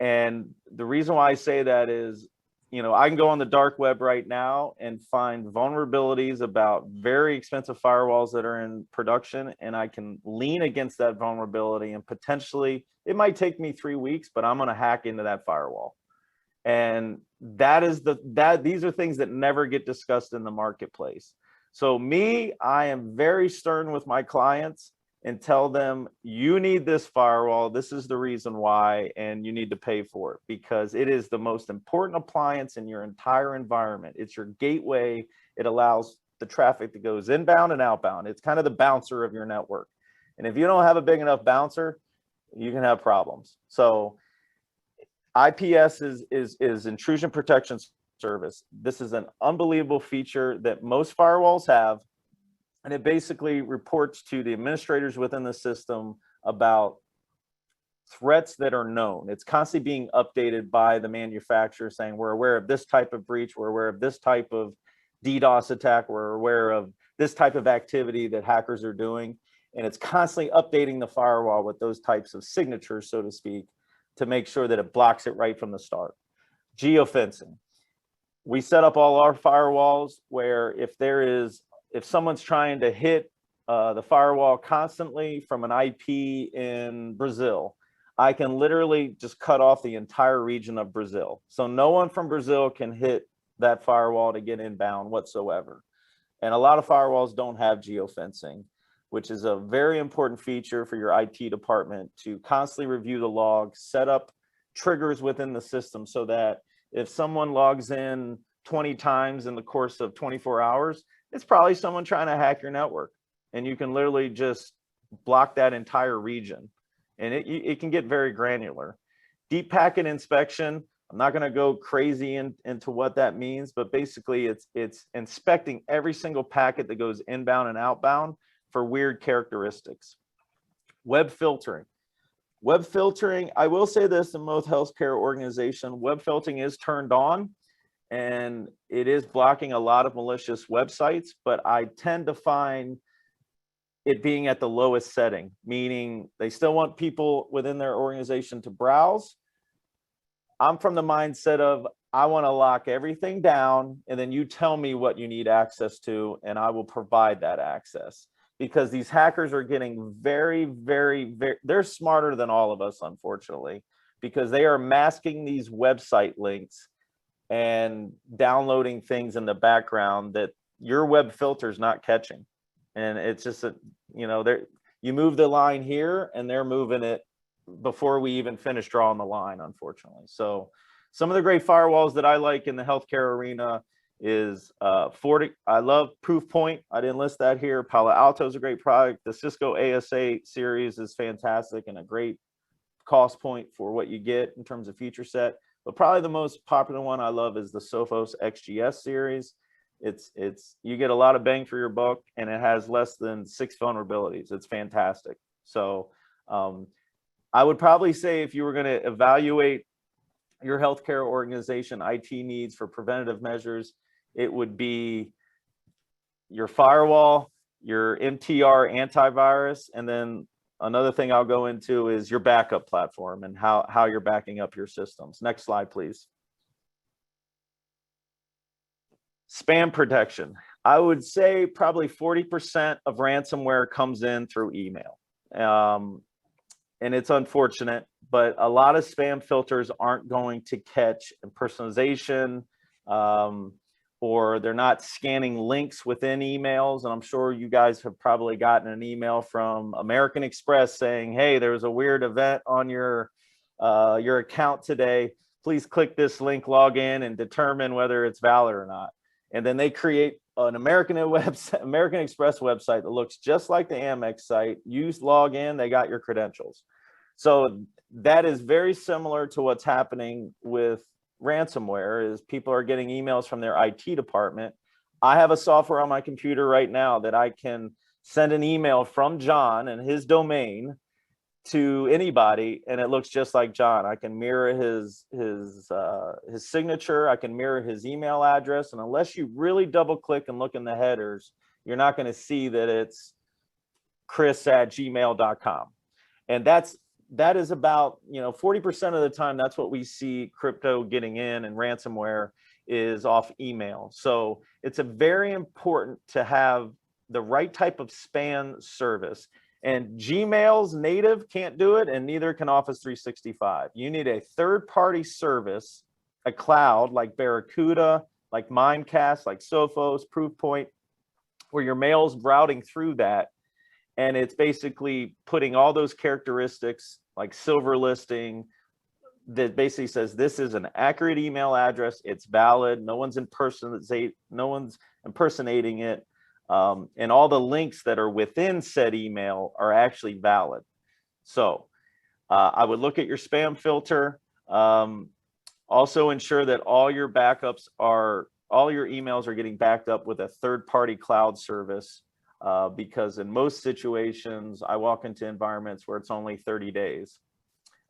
And the reason why I say that is, you know, I can go on the dark web right now and find vulnerabilities about very expensive firewalls that are in production, and I can lean against that vulnerability, and potentially it might take me 3 weeks, but I'm going to hack into that firewall. And these are things that never get discussed in the marketplace. So I am very stern with my clients and tell them, you need this firewall, this is the reason why, and you need to pay for it, because it is the most important appliance in your entire environment. It's your gateway. It allows the traffic that goes inbound and outbound. It's kind of the bouncer of your network. And if you don't have a big enough bouncer, you can have problems. So IPS is intrusion protection service. This is an unbelievable feature that most firewalls have, and it basically reports to the administrators within the system about threats that are known. It's constantly being updated by the manufacturer saying, we're aware of this type of breach, we're aware of this type of DDoS attack, we're aware of this type of activity that hackers are doing. And it's constantly updating the firewall with those types of signatures, so to speak, to make sure that it blocks it right from the start. Geofencing. We set up all our firewalls where if someone's trying to hit the firewall constantly from an IP in Brazil, I can literally just cut off the entire region of Brazil. So no one from Brazil can hit that firewall to get inbound whatsoever. And a lot of firewalls don't have geofencing, which is a very important feature for your IT department to constantly review the logs, set up triggers within the system so that if someone logs in 20 times in the course of 24 hours, it's probably someone trying to hack your network. And you can literally just block that entire region. And it can get very granular. Deep packet inspection, I'm not going to go crazy into what that means, but basically it's inspecting every single packet that goes inbound and outbound for weird characteristics. Web filtering. Web filtering, I will say this in most healthcare organizations, web filtering is turned on and it is blocking a lot of malicious websites, but I tend to find it being at the lowest setting, meaning they still want people within their organization to browse. I'm from the mindset of, I want to lock everything down and then you tell me what you need access to and I will provide that access. Because these hackers are getting very, they're smarter than all of us, unfortunately, because they are masking these website links and downloading things in the background that your web filter is not catching. And it's just, you move the line here and they're moving it before we even finish drawing the line, unfortunately. So some of the great firewalls that I like in the healthcare arena is I love Proofpoint. I didn't list that here. Palo Alto is a great product. The Cisco ASA series is fantastic and a great cost point for what you get in terms of feature set. But probably the most popular one I love is the Sophos XGS series. You get a lot of bang for your buck and it has less than 6 vulnerabilities. It's fantastic. So I would probably say if you were going to evaluate your healthcare organization IT needs for preventative measures, it would be your firewall, your MTR antivirus, and then another thing I'll go into is your backup platform and how you're backing up your systems. Next slide, please. Spam protection. I would say probably 40% of ransomware comes in through email. And it's unfortunate, but a lot of spam filters aren't going to catch impersonation, or they're not scanning links within emails. And I'm sure you guys have probably gotten an email from American Express saying, hey, there's a weird event on your account today. Please click this link, log in, and determine whether it's valid or not. And then they create an American Express website that looks just like the Amex site. You log in, they got your credentials. So that is very similar to what's happening with ransomware, is people are getting emails from their IT department. I have a software on my computer right now that I can send an email from John and his domain to anybody, and it looks just like John. I can mirror his signature. I can mirror his email address, and unless you really double click and look in the headers, you're not going to see that it's chris@gmail.com. And that is about 40% of the time. That's what we see crypto getting in, and ransomware is off email. So it's a very important to have the right type of spam service. And Gmail's native can't do it, and neither can Office 365. You need a third-party service, a cloud like Barracuda, like Mimecast, like Sophos, Proofpoint, where your mail's routing through that. And it's basically putting all those characteristics like silver listing that basically says this is an accurate email address, it's valid, no one's impersonating it. And all the links that are within said email are actually valid. So I would look at your spam filter. Also ensure that all your emails are getting backed up with a third-party cloud service, because in most situations, I walk into environments where it's only 30 days.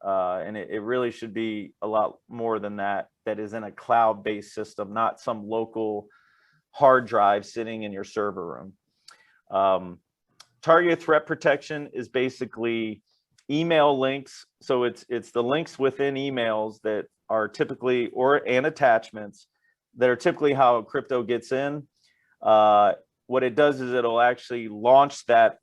And it really should be a lot more than that is in a cloud-based system, not some local hard drive sitting in your server room. Targeted threat protection is basically email links. So it's the links within emails that are typically, and attachments that are typically how crypto gets in. What it does is it'll actually launch that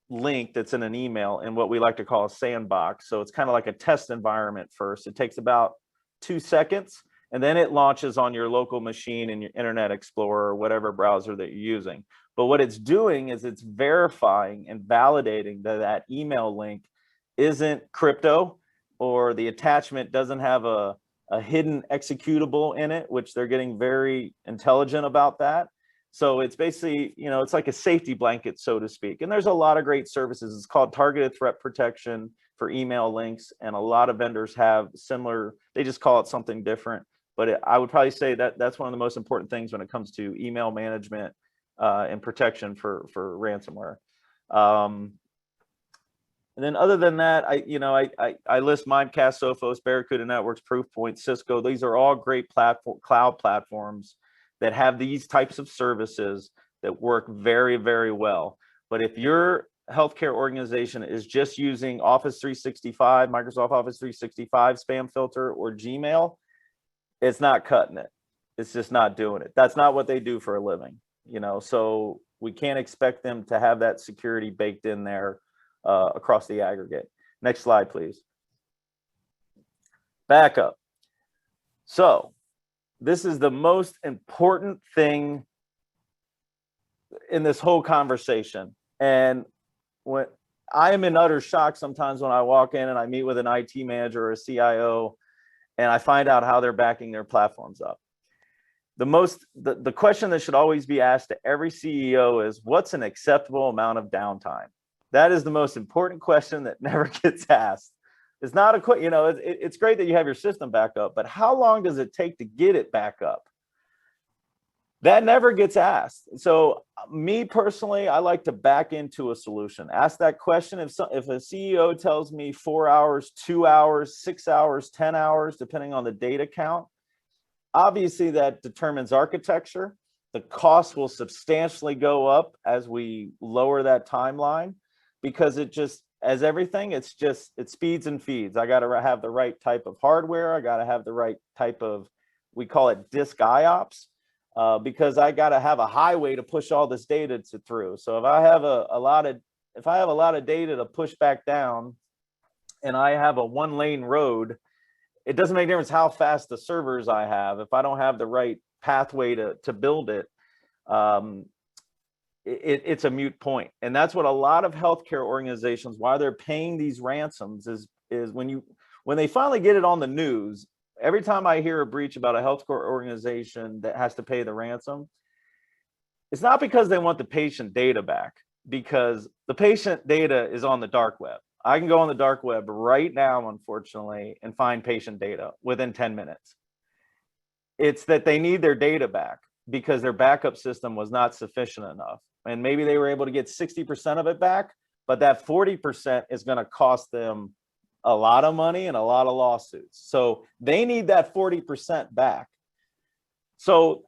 link that's in an email in what we like to call a sandbox. So it's kind of like a test environment first. It takes about 2 seconds, and then it launches on your local machine in your Internet Explorer or whatever browser that you're using. But what it's doing is it's verifying and validating that that email link isn't crypto, or the attachment doesn't have a hidden executable in it, which they're getting very intelligent about that. So it's basically, it's like a safety blanket, so to speak. And there's a lot of great services. It's called targeted threat protection for email links. And a lot of vendors have similar, they just call it something different. But I would probably say that that's one of the most important things when it comes to email management and protection for ransomware. And then other than that, I list Mimecast, Sophos, Barracuda Networks, Proofpoint, Cisco. These are all great cloud platforms that have these types of services that work very, very well. But if your healthcare organization is just using Office 365, Microsoft Office 365 spam filter, or Gmail, it's not cutting it. It's just not doing it. That's not what they do for a living, so we can't expect them to have that security baked in there across the aggregate. Next slide, please. Backup. So this is the most important thing in this whole conversation. And when I am in utter shock sometimes when I walk in and I meet with an IT manager or a CIO, and I find out how they're backing their platforms up. The question that should always be asked to every CEO is, what's an acceptable amount of downtime? That is the most important question that never gets asked. It's not it's great that you have your system back up, but how long does it take to get it back up? That never gets asked. So me personally, I like to back into a solution. Ask that question. If a CEO tells me 4 hours, 2 hours, 6 hours, 10 hours, depending on the data count, obviously that determines architecture. The cost will substantially go up as we lower that timeline, because it just, as everything, it speeds and feeds. I got to have the right type of hardware. I got to have the right type of, we call it disk IOPS. Because I got to have a highway to push all this data through. So if I have a lot of data to push back down, and I have a 1-lane road, it doesn't make a difference how fast the servers I have. If I don't have the right pathway to build it, it's a moot point. And that's what a lot of healthcare organizations, why they're paying these ransoms, is when they finally get it on the news. Every time I hear a breach about a healthcare organization that has to pay the ransom, it's not because they want the patient data back, because the patient data is on the dark web. I can go on the dark web right now, unfortunately, and find patient data within 10 minutes. It's that they need their data back because their backup system was not sufficient enough. And maybe they were able to get 60% of it back, but that 40% is going to cost them a lot of money and a lot of lawsuits. So they need that 40% back. So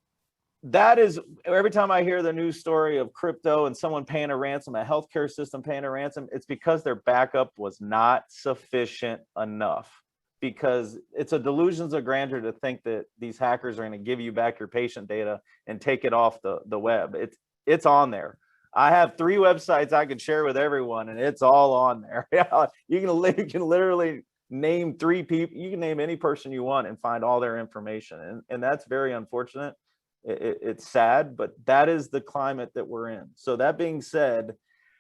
that is, every time I hear the news story of crypto and someone paying a ransom, a healthcare system paying a ransom, it's because their backup was not sufficient enough. Because it's a delusions of grandeur to think that these hackers are going to give you back your patient data and take it off the web. It's on there. I have 3 websites I can share with everyone, and it's all on there. You can literally name 3 people. You can name any person you want and find all their information. And that's very unfortunate. It's sad, but that is the climate that we're in. So that being said,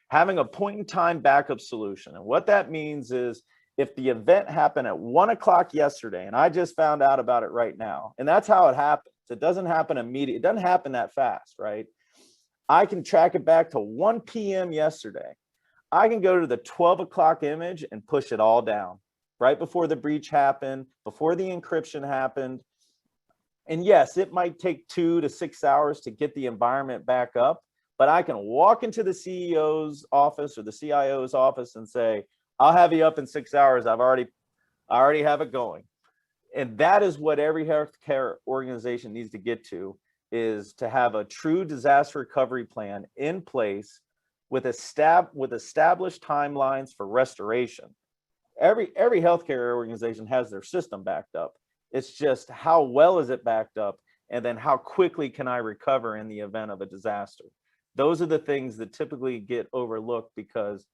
having a point in time backup solution. And what that means is, if the event happened at 1 o'clock yesterday, and I just found out about it right now, and that's how it happens. It doesn't happen immediately. It doesn't happen that fast, right? I can track it back to 1 p.m. yesterday. I can go to the 12 o'clock image and push it all down. right before the breach happened, before the encryption happened. And yes, it might take 2 to 6 hours to get the environment back up, but I can walk into the CEO's office or the CIO's office and say, I'll have you up in 6 hours. I already have it going. And that is what every healthcare organization needs to get to, is to have a true disaster recovery plan in place with established timelines for restoration. Every healthcare organization has their system backed up. It's just how well is it backed up, and then how quickly can I recover in the event of a disaster? Those are the things that typically get overlooked because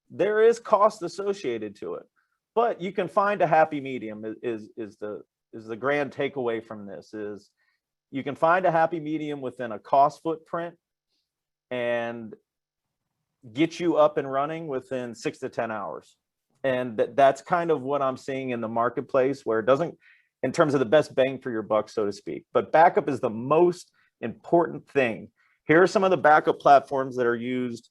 there is cost associated to it. But you can find a happy medium is the grand takeaway from this. Is you can find a happy medium within a cost footprint and get you up and running within 6 to 10 hours. And that's kind of what I'm seeing in the marketplace, where it doesn't, in terms of the best bang for your buck, so to speak. But backup is the most important thing. Here are some of the backup platforms that are used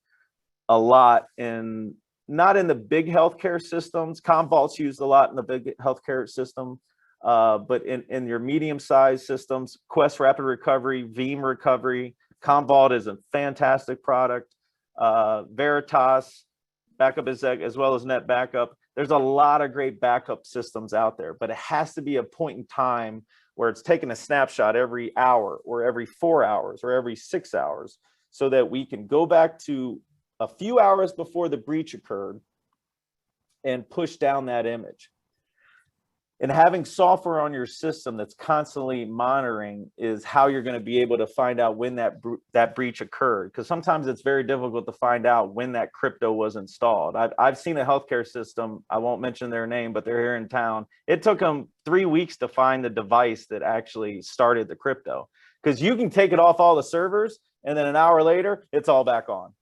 a lot in, not in the big healthcare systems. Commvault's used a lot in the big healthcare system, but in your medium-sized systems, Quest Rapid Recovery, Veeam Recovery. Commvault is a fantastic product. Veritas Backup is as well as Net Backup. There's a lot of great backup systems out there, but it has to be a point in time where it's taking a snapshot every hour or every 4 hours or every 6 hours, so that we can go back to a few hours before the breach occurred and push down that image. And having software on your system that's constantly monitoring is how you're going to be able to find out when that breach occurred. Because sometimes it's very difficult to find out when that crypto was installed. I've seen a healthcare system, I won't mention their name, but they're here in town. It took them 3 weeks to find the device that actually started the crypto. Because you can take it off all the servers, and then an hour later, it's all back on.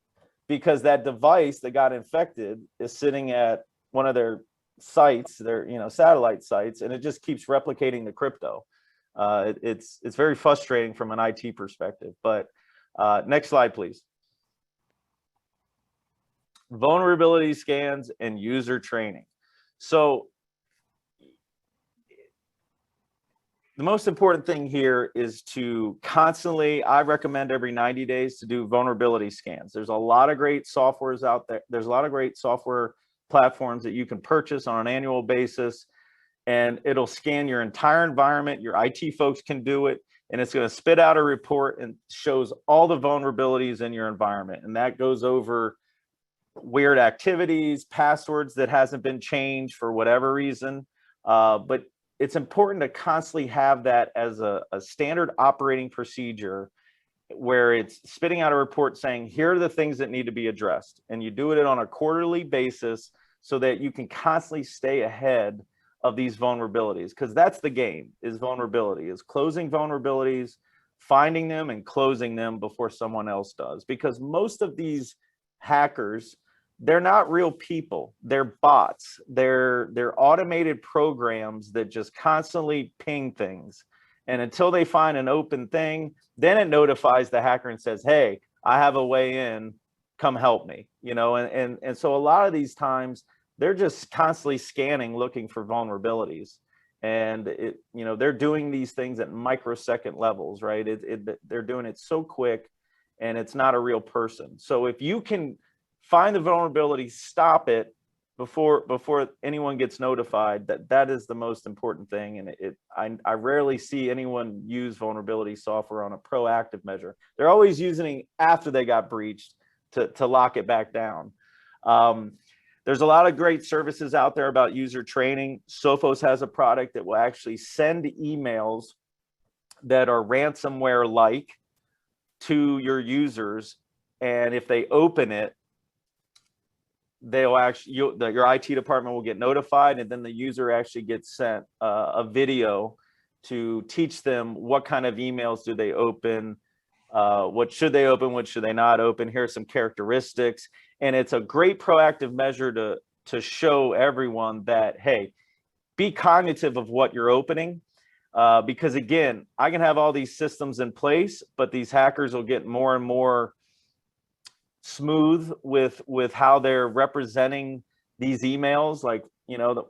Because that device that got infected is sitting at one of their sites, their satellite sites, and it just keeps replicating the crypto. It's very frustrating from an IT perspective. But next slide, please. Vulnerability scans and user training. So the most important thing here is to constantly, I recommend every 90 days to do vulnerability scans. There's a lot of great softwares out there. There's a lot of great software platforms that you can purchase on an annual basis, and it'll scan your entire environment. Your IT folks can do it, and it's going to spit out a report and shows all the vulnerabilities in your environment. And that goes over weird activities, passwords that hasn't been changed for whatever reason. But it's important to constantly have that as a standard operating procedure, where it's spitting out a report saying, here are the things that need to be addressed. And you do it on a quarterly basis so that you can constantly stay ahead of these vulnerabilities. Because that's the game, is vulnerability, is closing vulnerabilities, finding them and closing them before someone else does. Because most of these hackers, they're not real people. They're bots. They're automated programs that just constantly ping things. And until they find an open thing, then it notifies the hacker and says, hey, I have a way in, come help me. And so a lot of these times they're just constantly scanning, looking for vulnerabilities. And they're doing these things at microsecond levels, right? They're doing it so quick, and it's not a real person. So if you can find the vulnerability, stop it before anyone gets notified, that is the most important thing. And I rarely see anyone use vulnerability software on a proactive measure. They're always using it after they got breached to lock it back down. There's a lot of great services out there about user training. Sophos has a product that will actually send emails that are ransomware-like to your users, and if they open it, they'll actually, your IT department will get notified, and then the user actually gets sent a video to teach them what kind of emails do they open, what should they open, what should they not open. Here are some characteristics, and it's a great proactive measure to show everyone that, hey, be cognitive of what you're opening, because again, I can have all these systems in place, but these hackers will get more and more smooth with how they're representing these emails. Like,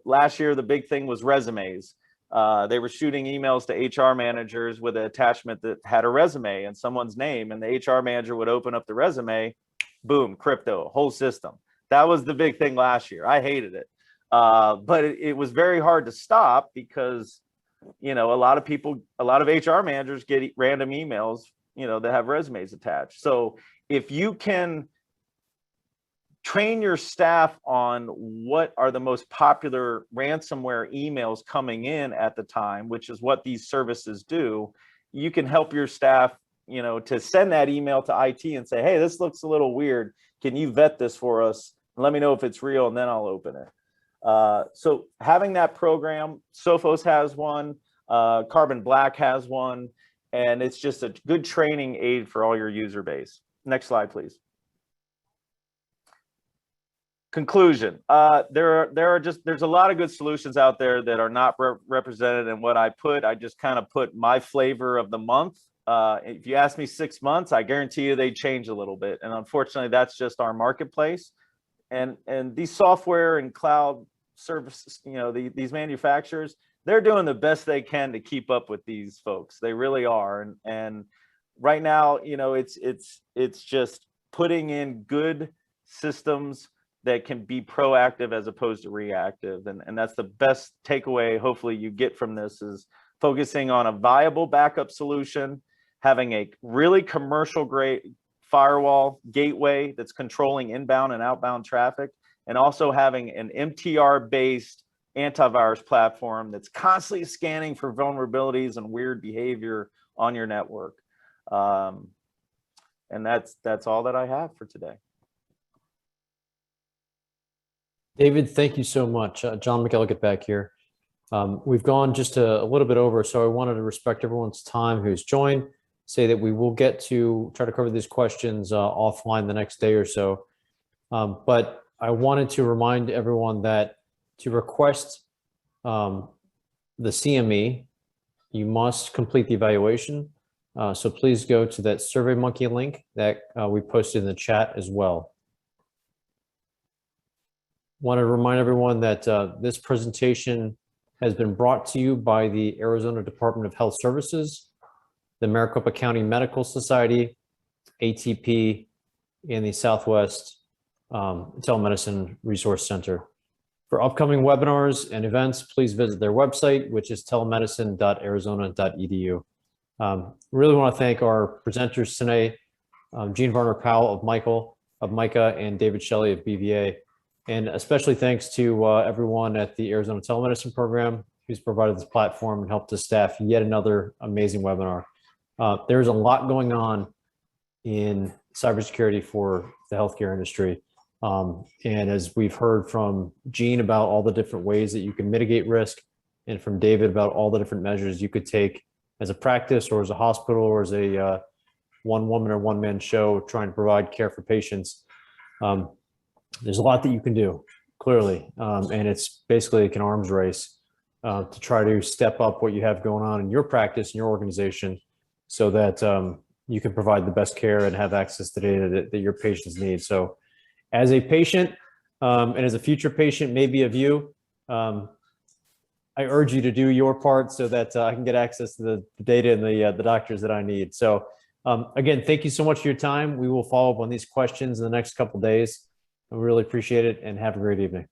last year, the big thing was resumes. They were shooting emails to HR managers with an attachment that had a resume and someone's name, and the HR manager would open up the resume, boom, crypto, whole system. That was the big thing last year. I hated it. But it was very hard to stop because, a lot of HR managers get random emails, that have resumes attached. So if you can train your staff on what are the most popular ransomware emails coming in at the time, which is what these services do, you can help your staff, to send that email to IT and say, hey, this looks a little weird. Can you vet this for us? And let me know if it's real, and then I'll open it. So having that program, Sophos has one, Carbon Black has one, and it's just a good training aid for all your user base. Next slide, please. Conclusion. There's a lot of good solutions out there that are not represented in what I put. I just kind of put my flavor of the month. If you ask me 6 months, I guarantee you they change a little bit. And unfortunately, that's just our marketplace. And these software and cloud services, these manufacturers, they're doing the best they can to keep up with these folks. They really are. And right now, it's just putting in good systems that can be proactive as opposed to reactive. And that's the best takeaway, hopefully, you get from this, is focusing on a viable backup solution, having a really commercial grade firewall gateway that's controlling inbound and outbound traffic, and also having an MTR-based antivirus platform that's constantly scanning for vulnerabilities and weird behavior on your network. And that's all that I have for today. David, thank you so much. John McElligott back here. We've gone just a little bit over, so I wanted to respect everyone's time who's joined, say that we will get to try to cover these questions offline the next day or so. But I wanted to remind everyone that to request the CME, you must complete the evaluation. So please go to that SurveyMonkey link that we posted in the chat as well. Want to remind everyone that this presentation has been brought to you by the Arizona Department of Health Services, the Maricopa County Medical Society, ATP, and the Southwest Telemedicine Resource Center. For upcoming webinars and events, please visit their website, which is telemedicine.arizona.edu. Really want to thank our presenters today, Gene Varner Powell of MICA, and David Shelley of BVA. And especially thanks to everyone at the Arizona Telemedicine Program who's provided this platform and helped us staff yet another amazing webinar. There's a lot going on in cybersecurity for the healthcare industry. And as we've heard from Gene about all the different ways that you can mitigate risk, and from David about all the different measures you could take as a practice or as a hospital or as a one-woman or one-man show trying to provide care for patients, there's a lot that you can do, clearly, and it's basically like an arms race to try to step up what you have going on in your practice, in your organization, so that you can provide the best care and have access to data that your patients need. So as a patient and as a future patient, maybe of you, I urge you to do your part so that I can get access to the data and the doctors that I need. So again, thank you so much for your time. We will follow up on these questions in the next couple of days. I really appreciate it, and have a great evening.